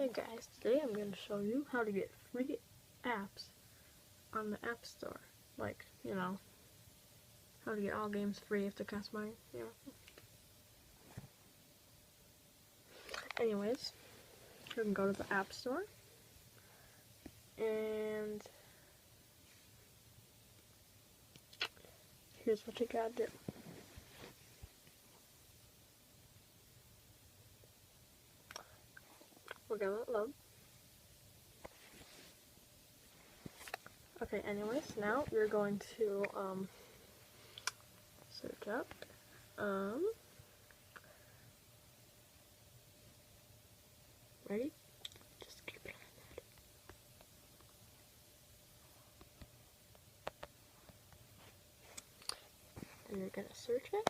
Hey guys, today I'm going to show you how to get free apps on the App Store. Like, you know, how to get all games free if they cost money, you know. Anyways, you can go to the App Store, and here's what you gotta do. We're gonna load. Okay, anyways, now you're going to search up ready? Just keep it on that. And you're gonna search it.